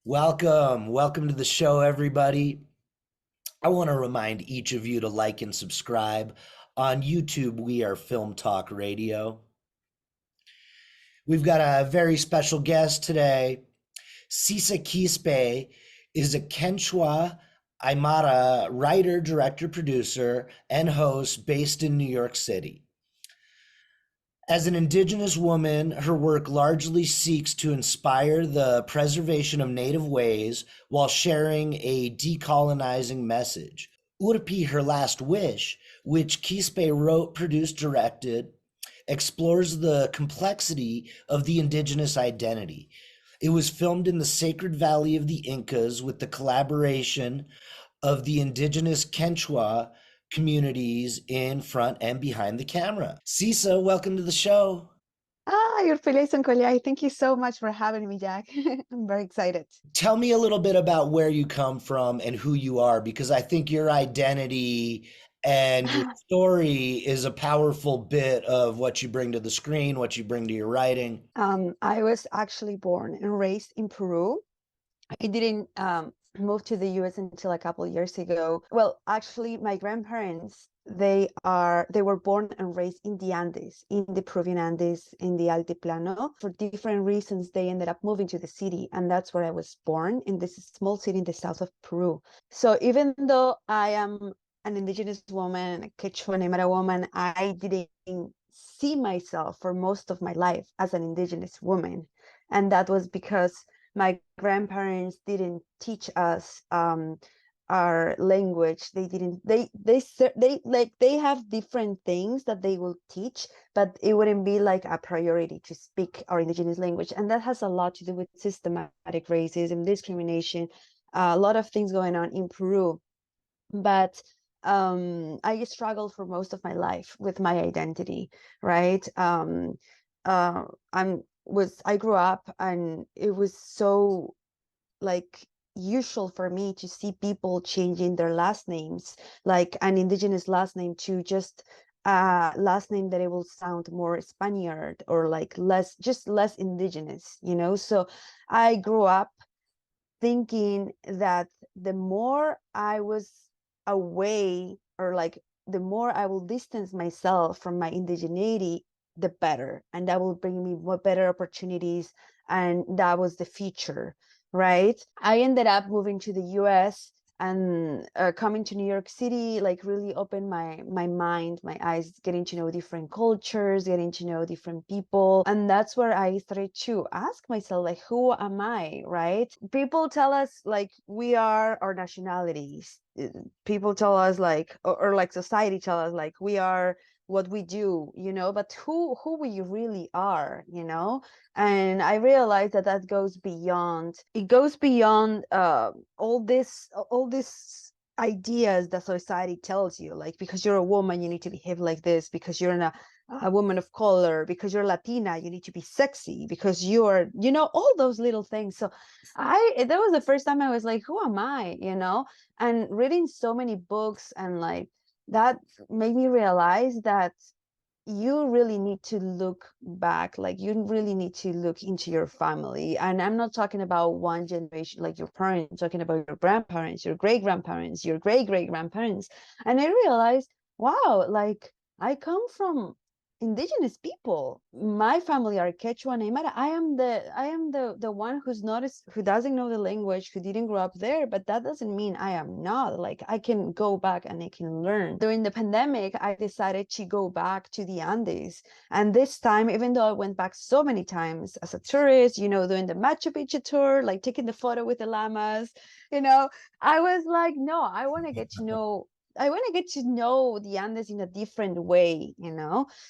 Welcome to the show, everybody. I want to remind each of you to like and subscribe. On YouTube, we are Film Talk Radio. We've got a very special guest today. Sisa Quispe is a Quechua Aymara writer, director, producer, and host based in New York City. As an Indigenous woman, her work largely seeks to inspire the preservation of native ways while sharing a decolonizing message. Urpi, Her Last Wish, which Quispe wrote, produced, directed, explores the complexity of the Indigenous identity. It was filmed in the Sacred Valley of the Incas with the collaboration of the Indigenous Quechua communities in front and behind the camera. Sisa, welcome to the show. Urpi, thank you so much for having me, Jacques. I'm very excited. Tell me a little bit about where you come from and who you are, because I think your identity and your story is a powerful bit of what you bring to the screen, what you bring to your writing. I was actually born and raised in Peru. I didn't move to the US until a couple of years ago. Well, actually, my grandparents, they were born and raised in the Andes, in the Peruvian Andes, in the Altiplano. For different reasons, they ended up moving to the city, and that's where I was born, in this small city in the south of Peru. So even though I am an Indigenous woman, a Quechua Aymara woman, I didn't see myself for most of my life as an Indigenous woman. And that was because my grandparents didn't teach us our language. They didn't they have different things that they will teach, but it wouldn't be like a priority to speak our Indigenous language. And that has a lot to do with systematic racism, discrimination, a lot of things going on in Peru. But I struggled for most of my life with my identity, right? I grew up, and it was so like usual for me to see people changing their last names, like an Indigenous last name, to just a last name that it will sound more Spaniard, or like less Indigenous, So I grew up thinking that the more I was away, or like the more I will distance myself from my indigeneity, the better, and that will bring me better opportunities, and that was the future, right? I ended up moving to the US, and coming to New York City like really opened my mind, my eyes, getting to know different cultures, getting to know different people. And that's where I started to ask myself, like, who am I, right? People tell us like we are our nationalities. People tell us like, or like society tell us like we are what we do, but who we really are, and I realized that goes beyond. It goes beyond all these ideas that society tells you, like, because you're a woman you need to behave like this, because you're a woman of color, because you're Latina you need to be sexy, because you're, all those little things. So that was the first time I was like, who am I, and reading so many books, and like that made me realize that you really need to look back, like you really need to look into your family. And I'm not talking about one generation, like your parents, I'm talking about your grandparents, your great grandparents, your great great grandparents. And I realized, wow, like I come from Indigenous people. My family are Quechua and Aymara. I am the one who doesn't know the language, who didn't grow up there, but that doesn't mean I am not. Like I can go back and I can learn. During the pandemic, I decided to go back to the Andes. And this time, even though I went back so many times as a tourist, doing the Machu Picchu tour, like taking the photo with the llamas, I was like, no, I want to get to know the Andes in a different way,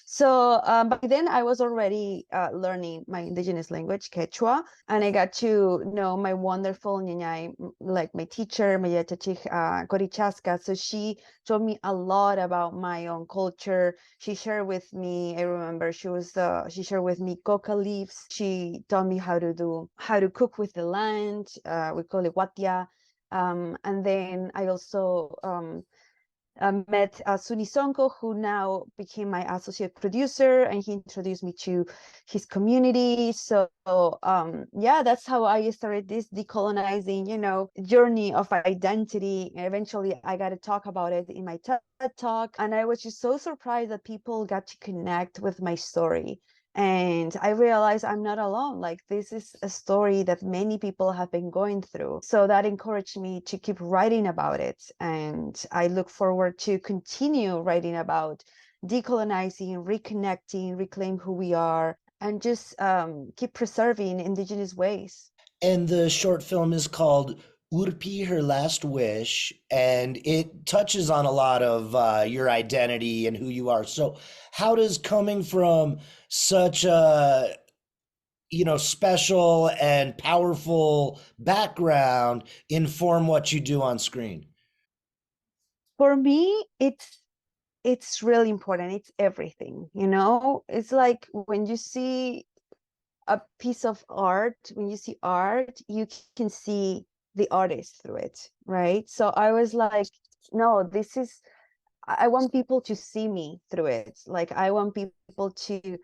So by then I was already learning my Indigenous language, Quechua, and I got to know my wonderful nyanyay, like my teacher, Maya Korichaska. So she told me a lot about my own culture. She shared with me, I remember she shared with me coca leaves. She taught me how to cook with the land. We call it watia. And then I also met Suni Sonko, who now became my associate producer, and he introduced me to his community. So yeah, that's how I started this decolonizing, journey of identity. Eventually, I got to talk about it in my TED Talk, and I was just so surprised that people got to connect with my story. And I realized I'm not alone. Like, this is a story that many people have been going through. So that encouraged me to keep writing about it. And I look forward to continue writing about decolonizing, reconnecting, reclaim who we are, and just keep preserving Indigenous ways. And the short film is called Urpi, Her Last Wish, and it touches on a lot of your identity and who you are. So, how does coming from such a special and powerful background inform what you do on screen? For me, it's really important. It's everything, It's like when you see a piece of art, when you see art, you can see the artist through it, right? So I was like, no, I want people to see me through it. Like, I want people to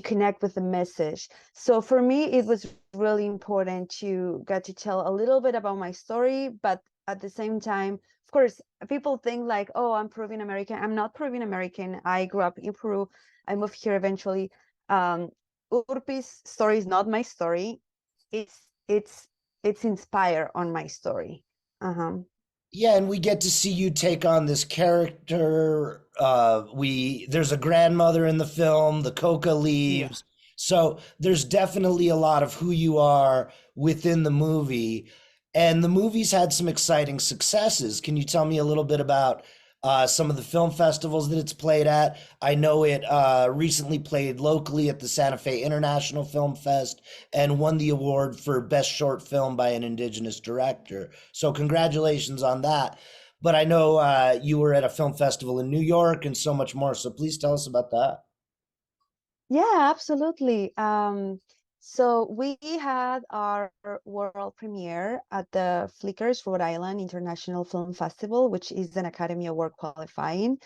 connect with the message. So for me, it was really important to get to tell a little bit about my story, but at the same time, of course, people think like, oh, I'm Peruvian American. I'm not Peruvian American. I grew up in Peru. I moved here eventually. Um, Urpi's story is not my story. It's inspired on my story. Uh-huh. Yeah, and we get to see you take on this character. We There's a grandmother in the film, the coca Yeah. leaves. So there's definitely a lot of who you are within the movie. And the movie's had some exciting successes. Can you tell me a little bit about some of the film festivals that it's played at? I know it recently played locally at the Santa Fe International Film Fest and won the award for Best Short Film by an Indigenous Director. So, congratulations on that. But I know you were at a film festival in New York and so much more. So, please tell us about that. Yeah, absolutely. So we had our world premiere at the Flickers Rhode Island International Film Festival, which is an Academy Award qualifying,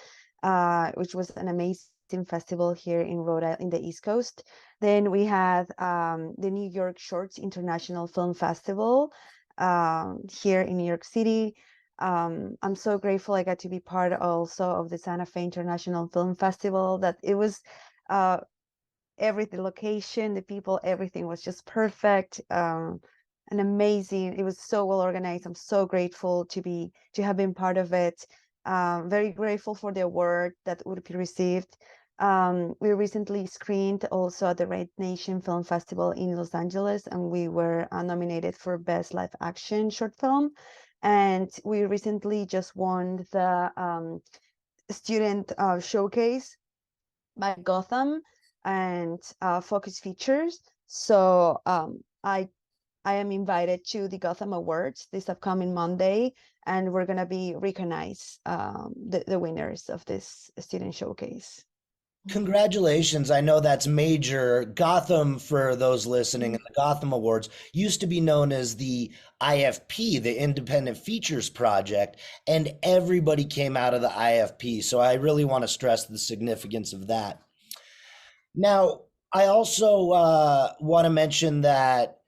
which was an amazing festival here in Rhode Island, in the East Coast. Then we had the New York Shorts International Film Festival here in New York City. I'm so grateful I got to be part also of the Santa Fe International Film Festival. That it was uh, the location, the people, everything was just perfect, and amazing. It was so well organized. I'm so grateful to have been part of it. Very grateful for the award that Urpi received. We recently screened also at the Red Nation Film Festival in Los Angeles, and we were nominated for Best Live Action Short Film. And we recently just won the student showcase by Gotham and Focus Features. So I am invited to the Gotham Awards this upcoming Monday, and we're gonna be recognize the winners of this student showcase. Congratulations. I know that's major. Gotham, for those listening, and the Gotham Awards used to be known as the IFP, the Independent Features Project, and everybody came out of the IFP. So I really want to stress the significance of that. Now, I also want to mention that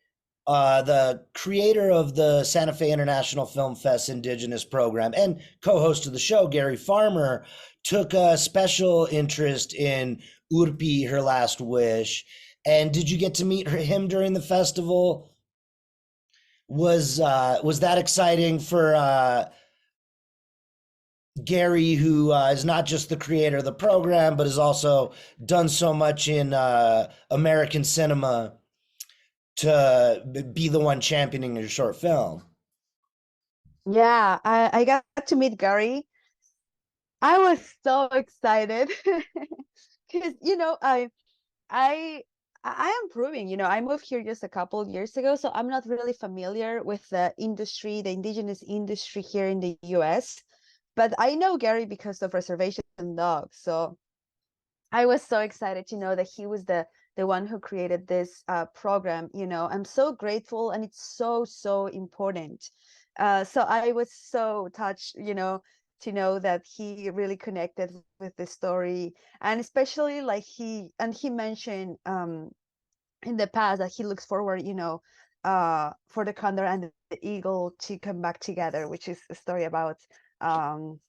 the creator of the Santa Fe International Film Fest Indigenous program and co-host of the show, Gary Farmer, took a special interest in Urpi, Her Last Wish. And did you get to meet him during the festival? Was that exciting for Gary, who is not just the creator of the program, but has also done so much in American cinema to be the one championing your short film? Yeah, I got to meet Gary. I was so excited because I I am proving, I moved here just a couple of years ago, so I'm not really familiar with the industry, the indigenous industry here in the US. But I know Gary because of Reservation Dogs. So I was so excited to know that he was the one who created this program. I'm so grateful, and it's so important. So I was so touched, to know that he really connected with the story, and especially like he mentioned in the past that he looks forward, for the condor and the eagle to come back together, which is a story about um,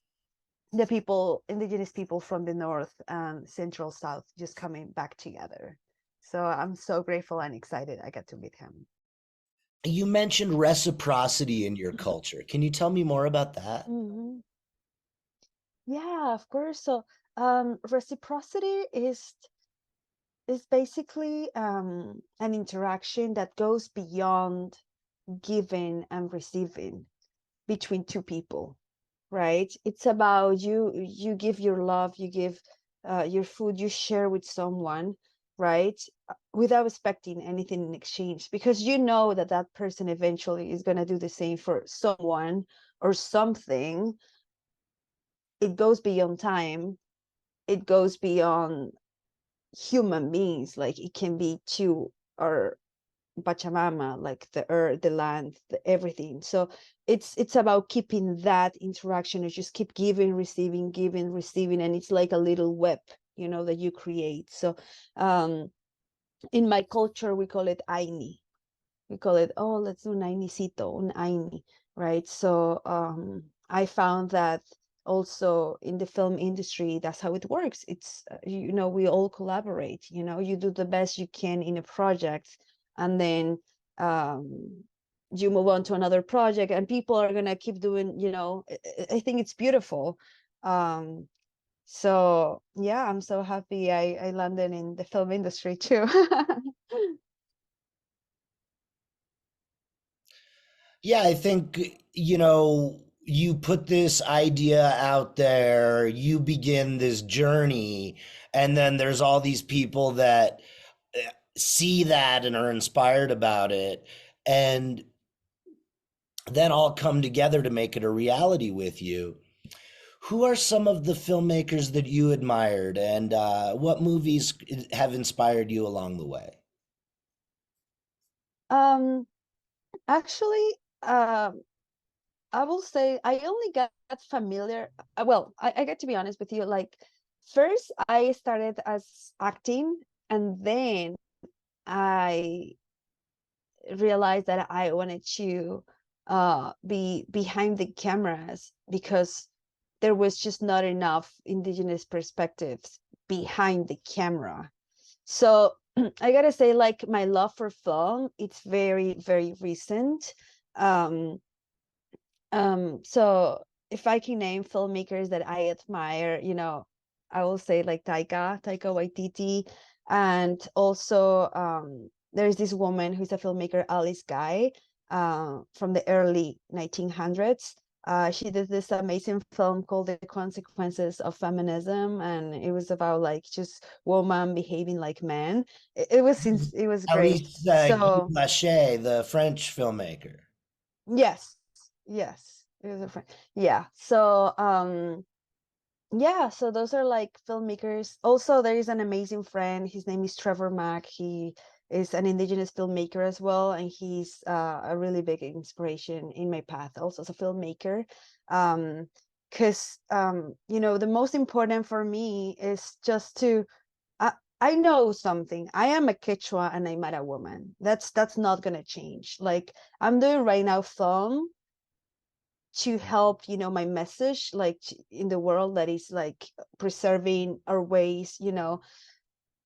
the people, indigenous people from the north and central south, just coming back together. So I'm so grateful and excited I got to meet him. You mentioned reciprocity in your culture. Can you tell me more about that? Hmm. Yeah, of course. So reciprocity is basically an interaction that goes beyond giving and receiving between two people, right? It's about you give your love, you give your food, you share with someone, right? Without expecting anything in exchange, because you know that that person eventually is going to do the same for someone or something. It goes beyond time, it goes beyond human beings, like it can be to our Pachamama, like the earth, the land, everything. So it's about keeping that interaction. You just keep giving, receiving, and it's like a little web, that you create. So um, in my culture, we call it Aini. We call it, oh, let's do un Ainicito, un Aini, right? So I found that also in the film industry, that's how it works. It's, we all collaborate, you do the best you can in a project, and then um, you move on to another project, and people are going to keep doing, I think it's beautiful. Um, so yeah, I'm so happy I landed in the film industry too. Yeah, I think, you put this idea out there, you begin this journey, and then there's all these people that see that and are inspired about it, and then all come together to make it a reality with you. Who are some of the filmmakers that you admired, and what movies have inspired you along the way? um Actually, I will say I only got familiar. Well, I get to be honest with you. Like, first I started as acting, and then I realized that I wanted to be behind the cameras, because there was just not enough indigenous perspectives behind the camera. So I gotta say, like, my love for film, it's very, very recent. Um, so if I can name filmmakers that I admire, I will say like Taika Waititi, and also there's this woman who's a filmmaker, Alice Guy, from the early 1900s. She did this amazing film called The Consequences of Feminism, and it was about like just woman behaving like men. It was great. Alice Guy So Lachey, the French filmmaker. yes, yes, it was a friend. Yeah. So yeah, so those are like filmmakers. Also, there is an amazing friend. His name is Trevor Mack. He is an indigenous filmmaker as well, and he's a really big inspiration in my path also as a filmmaker. Because the most important for me is just to I, I know something. I am a Quechua and Aymara woman. That's not gonna change. Like, I'm doing right now film to help, my message, like, in the world, that is like preserving our ways.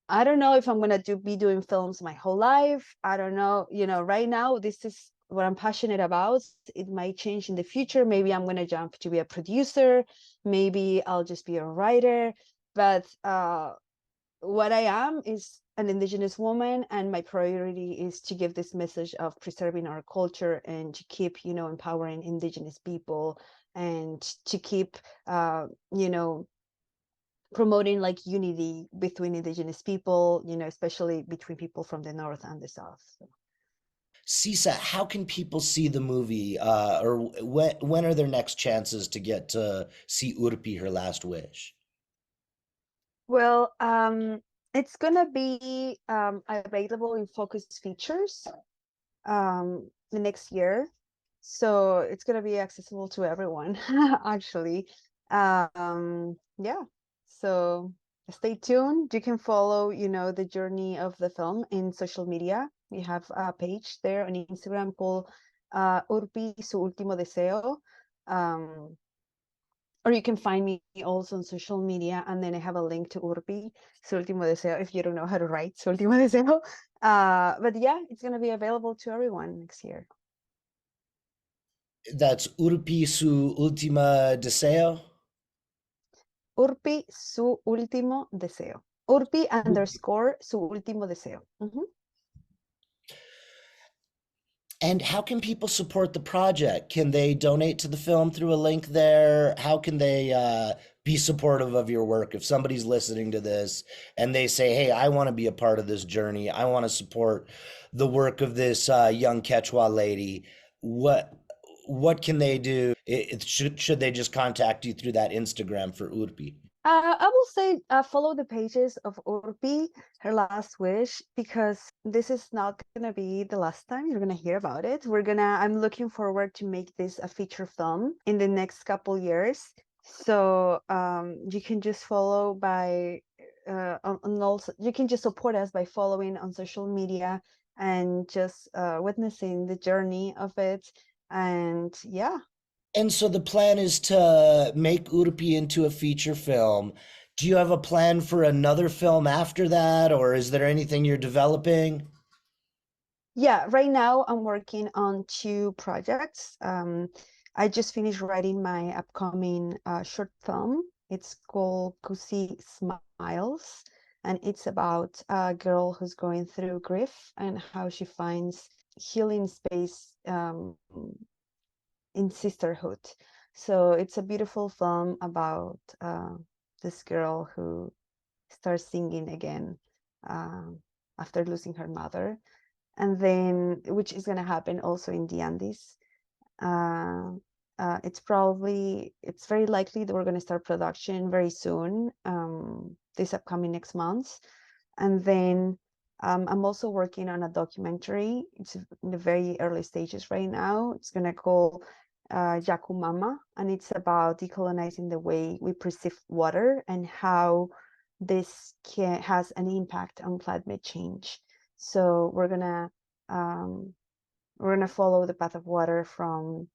I don't know if I'm gonna be doing films my whole life. I don't know. Right now this is what I'm passionate about. It might change in the future. Maybe I'm gonna jump to be a producer. Maybe I'll just be a writer. But what I am is an indigenous woman, and my priority is to give this message of preserving our culture, and to keep, empowering indigenous people, and to keep, you know, promoting like unity between indigenous people, especially between people from the north and the south. So. Sisa, how can people see the movie, or when are their next chances to get to see Urpi, Her Last Wish? Well, it's gonna be available in Focus Features the next year. So it's gonna be accessible to everyone, actually. Yeah, so stay tuned. You can follow, the journey of the film in social media. We have a page there on Instagram called Urpi, su último deseo. Um, or you can find me also on social media, and then I have a link to Urpi, su último deseo, if you don't know how to write su último deseo. But yeah, it's going to be available to everyone next year. That's Urpi su última deseo. Urpi, su último deseo. Urpi _ su último deseo. And how can people support the project? Can they donate to the film through a link there? How can they be supportive of your work? If somebody's listening to this and they say, hey, I want to be a part of this journey, I want to support the work of this young Quechua lady, what can they do? Should they just contact you through that Instagram for Urpi? I will say follow the pages of Urpi, her last wish, because this is not gonna be the last time you're gonna hear about it. I'm looking forward to make this a feature film in the next couple years. So you can just follow by, and also you can just support us by following on social media and just witnessing the journey of it. And yeah. And so the plan is to make Urpi into a feature film. Do you have a plan for another film after that, or is there anything you're developing? Yeah, right now I'm working on two projects. I just finished writing my upcoming short film. It's called Kusi Smiles, and it's about a girl who's going through grief and how she finds healing space in sisterhood. So it's a beautiful film about this girl who starts singing again um, after losing her mother, and then which is going to happen also in the Andes. Uh, it's very likely that we're going to start production very soon, this upcoming next month. And then I'm also working on a documentary. It's in the very early stages right now. It's going to call Jacques, and it's about decolonizing the way we perceive water and how this has an impact on climate change. So um, we're gonna follow the path of water from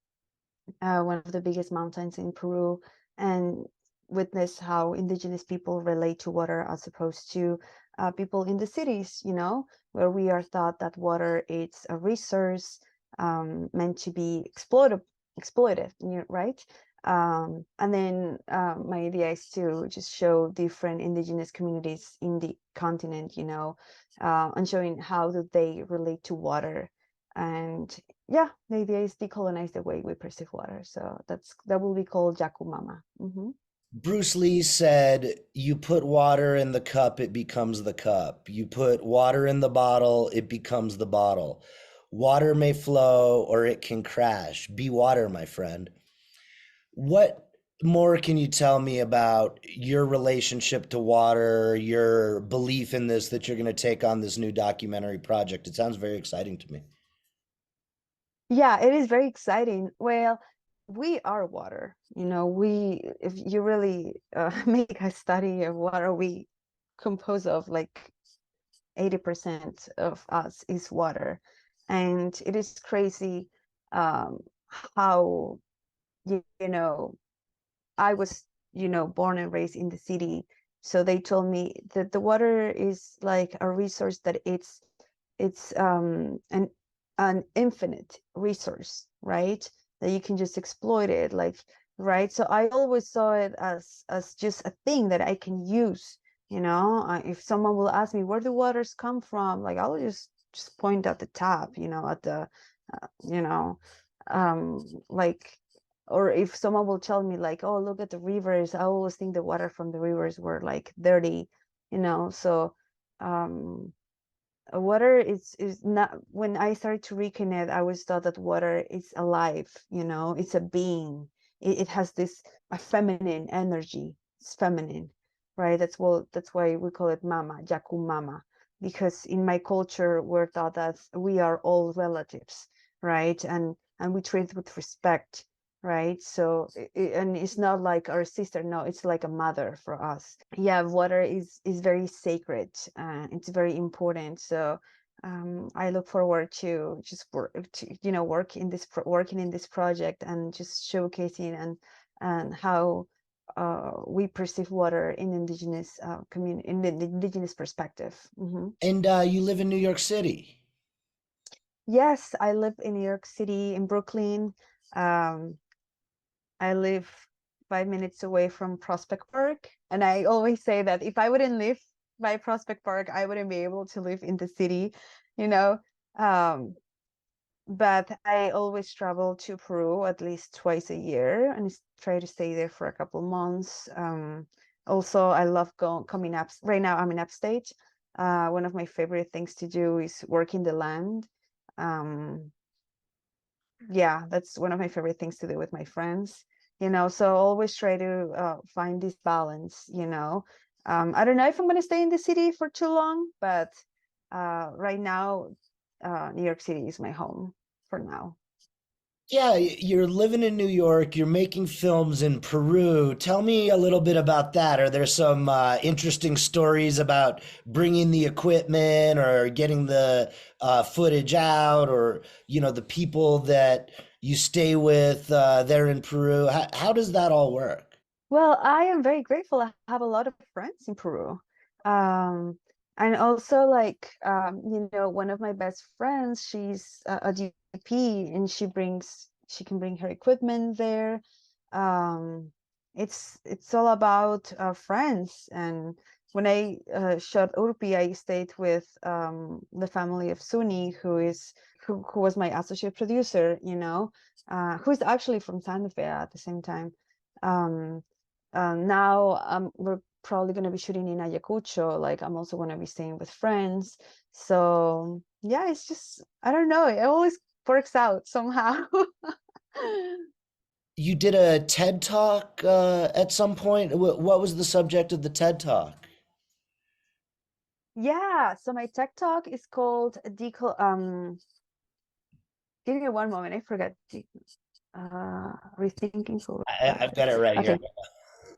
one of the biggest mountains in Peru and witness how indigenous people relate to water as opposed to people in the cities, where we are taught that water is a resource meant to be exploited, right? And then my idea is to just show different indigenous communities in the continent, and showing how do they relate to water. And yeah, the idea is decolonize the way we perceive water. So that will be called Jakumama. Bruce Lee said, you put water in the cup, it becomes the cup. You put water in the bottle, it becomes the bottle. Water may flow or it can crash. Be water, my friend. What more can you tell me about your relationship to water, your belief in this, that you're going to take on this new documentary project? It sounds very exciting to me. Yeah, it is very exciting. Well, we are water. If you really make a study of what are we composed of, like 80% of us is water. And it is crazy um, how, you know, I was, born and raised in the city. So they told me that the water is like a resource that it's an infinite resource, right? That you can just exploit it, like, right? So I always saw it as just a thing that I can use. If someone will ask me where the waters come from, like I'll just point at the tap, at the, you know, like, or if someone will tell me like, oh, look at the rivers, I always think the water from the rivers were like dirty. So um water is not, when I started to reconnect, I always thought that water is alive, it's a being. It has this a feminine energy. It's feminine, right? That's why we call it mama, Jaku mama, because in my culture we're taught that we are all relatives, right? And we treat with respect, right? So and it's not like our sister, no, it's like a mother for us. Yeah, water is very sacred. It's very important. So I look forward to just work to, work in this working in this project and just showcasing and how we perceive water in indigenous community, in the indigenous perspective. And you live in New York City. Yes, I live in New York City, in Brooklyn. um, I live 5 minutes away from Prospect Park. And I always say that if I wouldn't live by Prospect Park, I wouldn't be able to live in the city, you know. Um, but I always travel to Peru at least twice a year and try to stay there for a couple months. Also, I love coming up. Right now, I'm in upstate. One of my favorite things to do is work in the land. Um, yeah, that's one of my favorite things to do with my friends, so always try to find this balance. I don't know if I'm going to stay in the city for too long, but right now New York City is my home for now. Yeah, you're living in New York, you're making films in Peru. Tell me a little bit about that. Are there some interesting stories about bringing the equipment or getting the footage out, or, the people that you stay with there in Peru? How does that all work? Well, I am very grateful. I have a lot of friends in Peru. Um, and also like one of my best friends, she's a DP and she can bring her equipment there. Um, it's all about friends. And when I shot Urpi, I stayed with the family of Suni, who was my associate producer, who is actually from Santa Fe at the same time. Um, now we're probably going to be shooting in Ayacucho. Like I'm also going to be staying with friends. So yeah, it's just, I don't know. It always works out somehow. You did a TED Talk at some point. What was the subject of the TED Talk? Yeah. So my tech talk is called give me one moment. I forgot. Rethinking who we I've are. got it right here.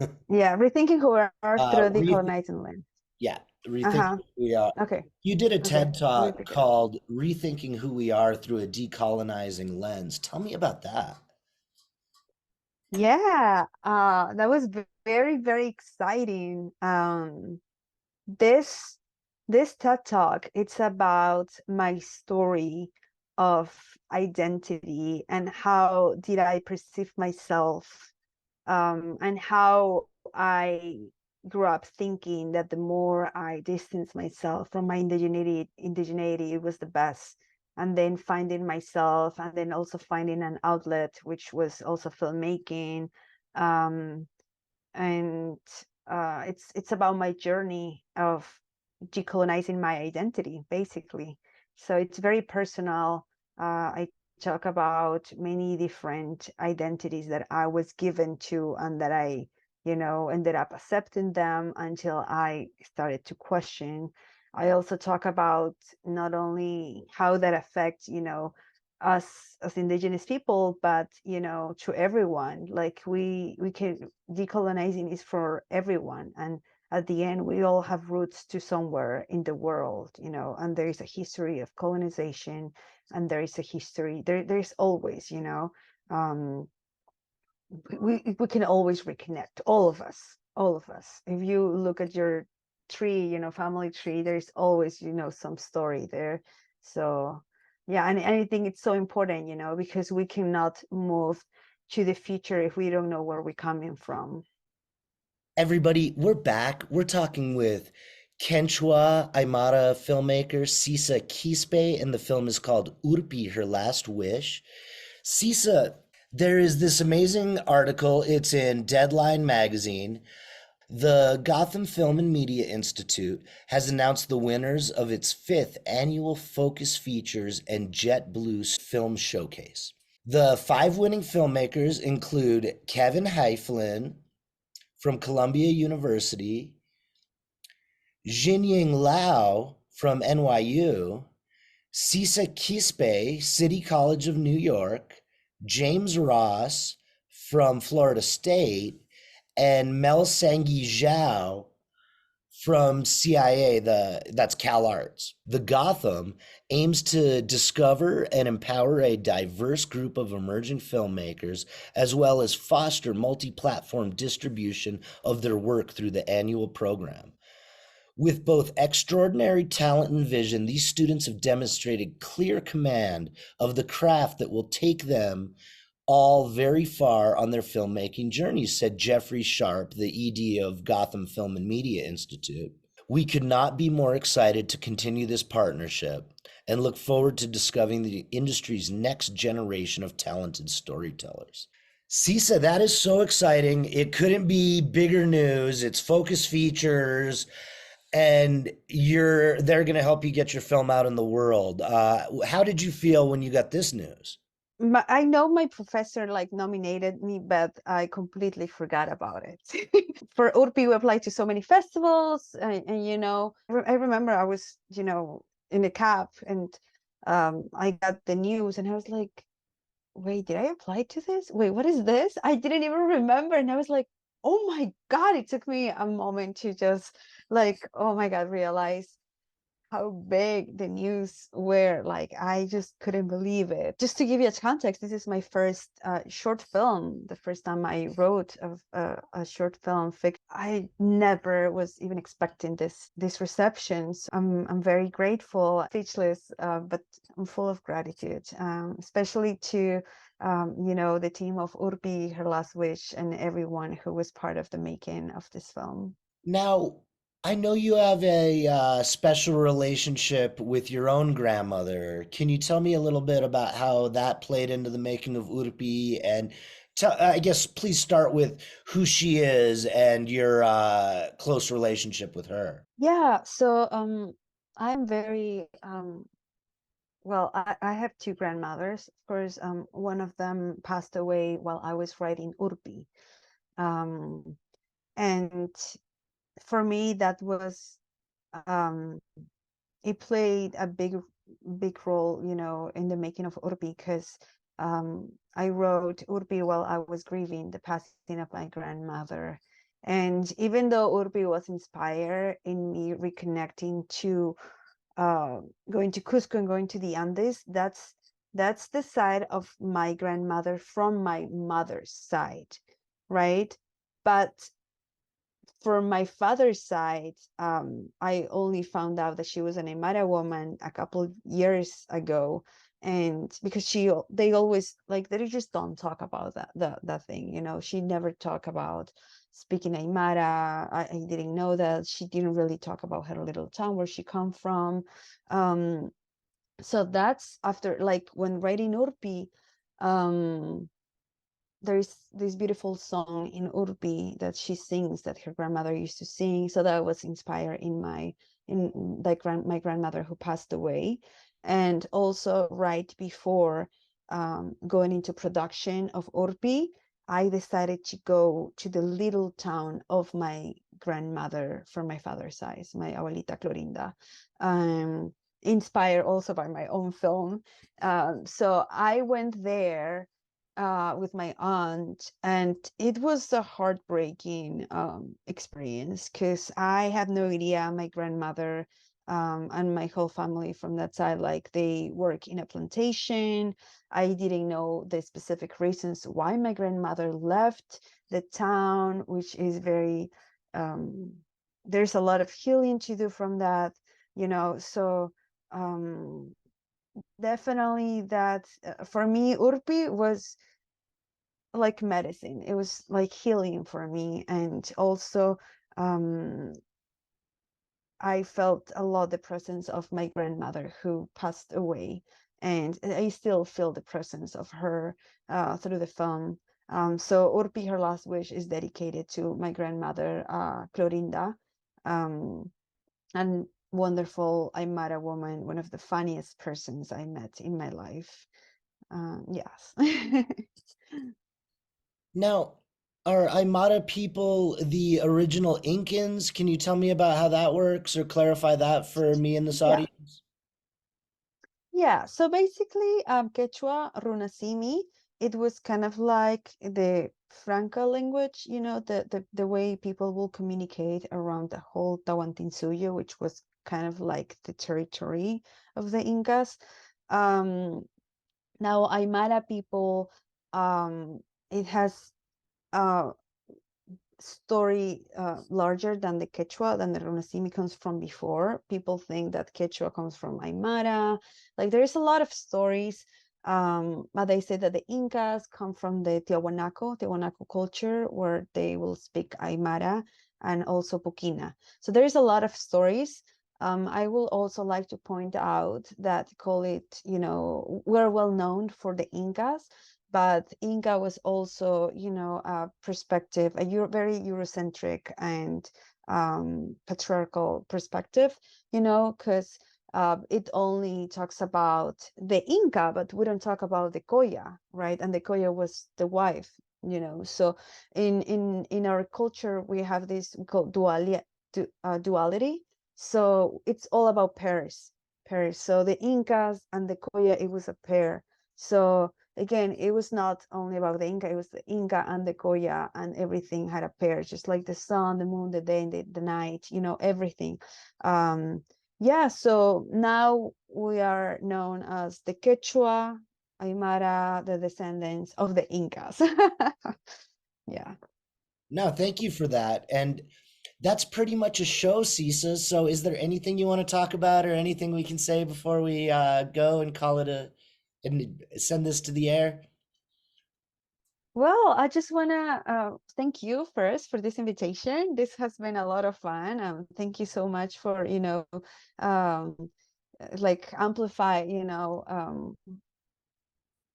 Okay. Yeah. Rethinking who we are Uh, through re- decolonizing land. yeah, Rethinking Uh-huh. Who We Are. Okay. You did a Okay. TED Let me Talk pick it up. called Rethinking Who We Are Through a Decolonizing Lens. Tell me about that. Yeah, that was very, very exciting. This this TED Talk, it's about my story of identity and how did I perceive myself, and how I grew up thinking that the more I distance myself from my indigeneity, it was the best. And then finding myself, and then also finding an outlet, which was also filmmaking. Um, and it's about my journey of decolonizing my identity, basically. So it's very personal. I talk about many different identities that I was given to, and that I, ended up accepting them until I started to question. I also talk about not only how that affects, us as indigenous people, but to everyone. Like we can, decolonizing is for everyone, and at the end we all have roots to somewhere in the world, and there is a history of colonization, and there is a history, there's always, um we can always reconnect, all of us. If you look at your tree, family tree, there's always, some story there. So yeah, and I think it's so important, because we cannot move to the future if we don't know where we're coming from. Everybody, we're back. We're talking with Quechua Aymara filmmaker Sisa Quispe, and the film is called Urpi, Her Last Wish. Sisa, there is this amazing article. It's in Deadline magazine. The Gotham Film and Media Institute has announced the winners of its fifth annual Focus Features and JetBlue Film Showcase. The five winning filmmakers include Kevin Heiflin from Columbia University, Jinying Lao from NYU, Sisa Quispe, City College of New York, James Ross, from Florida State, and Mel Sangui Zhao from CIA, that's Cal Arts. The Gotham aims to discover and empower a diverse group of emerging filmmakers, as well as foster multi-platform distribution of their work through the annual program. With both extraordinary talent and vision, these students have demonstrated clear command of the craft that will take them all very far on their filmmaking journeys, said Jeffrey Sharp, the ED of Gotham Film and Media Institute. We could not be more excited to continue this partnership and look forward to discovering the industry's next generation of talented storytellers. Sisa, that is so exciting. It couldn't be bigger news. It's focus features, and they're going to help you get your film out in the world. How did you feel when you got this news? I know my professor like nominated me, but I completely forgot about it. For Urpi, we applied to so many festivals, and I remember I was, in a cab, and I got the news, and I was like, "Wait, did I apply to this? Wait, what is this?" I didn't even remember, and I was like, "Oh my God!" It took me a moment to just like, oh my God, realize how big the news were. Like, I just couldn't believe it. Just to give you a context, this is my first short film, the first time I wrote a short film fiction. I never was even expecting this receptions. I'm very grateful, speechless, but I'm full of gratitude, especially to the team of Urpi, Her Last Wish, and everyone who was part of the making of this film. Now, I know you have a special relationship with your own grandmother. Can you tell me a little bit about how that played into the making of Urpi? And I guess please start with who she is and your close relationship with her. Yeah, so I'm very well, I have two grandmothers. Of course, one of them passed away while I was writing Urpi. Um, and for me, that was um, it played a big role, in the making of Urpi, because I wrote Urpi while I was grieving the passing of my grandmother. And even though Urpi was inspired in me reconnecting to uh, going to Cusco and going to the Andes, that's the side of my grandmother from my mother's side, right? But for my father's side, I only found out that she was an Aymara woman a couple of years ago, and because they always like they just don't talk about that thing, She never talked about speaking Aymara. I didn't know that. She didn't really talk about her little town where she come from. Um, so that's after, like, when writing Urpi, um, there's this beautiful song in Urpi that she sings that her grandmother used to sing. So that was inspired in my grandmother who passed away. And also right before going into production of Urpi, I decided to go to the little town of my grandmother from my father's side, my abuelita Clorinda, inspired also by my own film. So I went there with my aunt, and it was a heartbreaking experience because I had no idea my grandmother and my whole family from that side, like, they work in a plantation. I didn't know the specific reasons why my grandmother left the town, which is very um, there's a lot of healing to do from that, so um, definitely that for me, Urpi was like medicine. It was like healing for me. And also, um, I felt a lot the presence of my grandmother who passed away. And I still feel the presence of her through the film. So Urpi, Her Last Wish, is dedicated to my grandmother, Clorinda, um, and wonderful Aymara woman, one of the funniest persons I met in my life. Yes. Now, are Aymara people the original Incans? Can you tell me about how that works or clarify that for me in this Yeah. audience? Yeah, so basically, Quechua Runasimi it was kind of like the Franca language, the way people will communicate around the whole Tawantinsuyo, which was kind of like the territory of the Incas. Um, Now, Aymara people, it has uh, story larger than the Quechua, than the Runasimi comes from before. People think that Quechua comes from Aymara. Like there's a lot of stories. But they say that the Incas come from the Tiahuanaco culture, where they will speak Aymara and also Puquina. So there's a lot of stories. I will also like to point out that call it, we're well known for the Incas, but Inca was also, a perspective, very Eurocentric and patriarchal perspective, because it only talks about the Inca, but we don't talk about the Koya, right? And the Koya was the wife, So in our culture, we have this called duality. So it's all about pairs. So the Incas and the Koya, it was a pair. So again, it was not only about the Inca, it was the Inca and the Koya, and everything had a pair, just like the sun, the moon, the day, and the night, everything. Um, yeah, so now we are known as the Quechua Aymara, the descendants of the Incas. Yeah. No, thank you for that. And that's pretty much a show, Sisa. So is there anything you want to talk about or anything we can say before we go and call it a and send this to the air? Well, I just want to thank you first for this invitation. This has been a lot of fun. Thank you so much for, um, like amplify,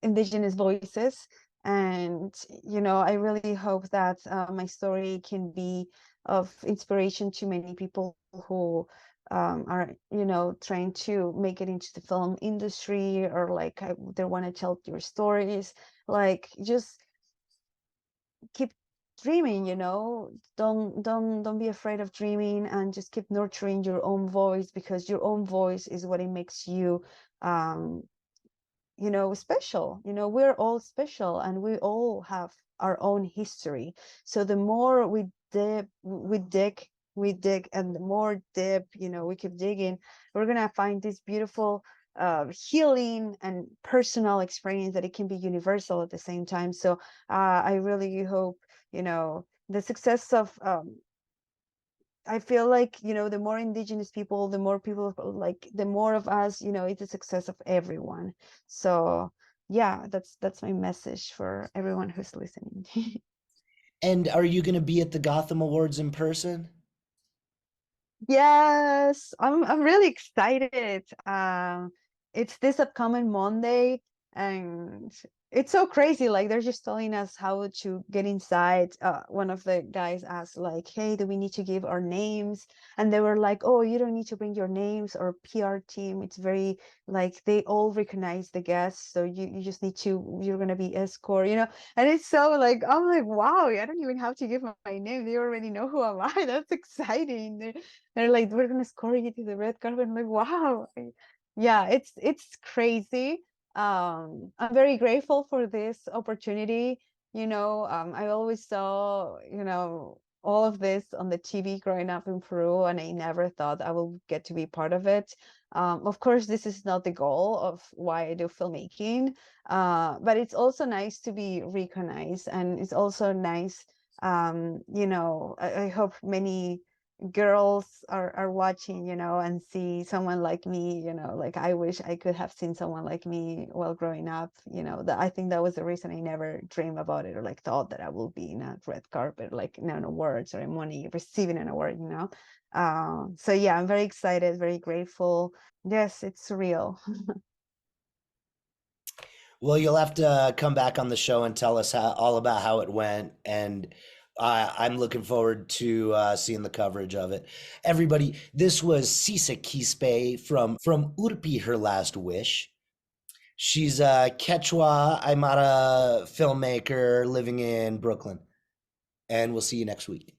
Indigenous voices. And, I really hope that my story can be of inspiration to many people who are, trying to make it into the film industry, or like they want to tell your stories. Like, just keep dreaming, don't be afraid of dreaming, and just keep nurturing your own voice, because your own voice is what it makes you um special. We're all special, and we all have our own history. So the more we dig, and the more deep, we keep digging, we're gonna find this beautiful healing and personal experience that it can be universal at the same time. So I really hope, the success of I feel like, the more indigenous people, the more people, like the more of us, it's a success of everyone. So yeah, that's my message for everyone who's listening. And are you going to be at the Gotham Awards in person? Yes, I'm really excited. It's this upcoming Monday, and it's so crazy. Like they're just telling us how to get inside. One of the guys asked, like, "Hey, do we need to give our names?" And they were like, "Oh, you don't need to bring your names or PR team. It's very like they all recognize the guests, so you just need to. You're gonna be escort, And it's so like I'm like, wow, I don't even have to give my name. They already know who am I. That's exciting. They're like, we're gonna score you to the red carpet. I'm like, wow. Yeah, it's crazy. I'm very grateful for this opportunity. I always saw, all of this on the TV growing up in Peru, and I never thought I will get to be part of it. Of course, this is not the goal of why I do filmmaking, but it's also nice to be recognized, and it's also nice. I hope many girls are watching, and see someone like me, like I wish I could have seen someone like me while growing up. That I think that was the reason I never dreamed about it, or like thought that I will be in a red carpet, like in an award ceremony, receiving an award. So yeah, I'm very excited, very grateful. Yes, it's surreal. Well, you'll have to come back on the show and tell us all about how it went. And I'm looking forward to seeing the coverage of it. Everybody, this was Sisa Quispe from Urpi, Her Last Wish. She's a Quechua Aymara filmmaker living in Brooklyn. And we'll see you next week.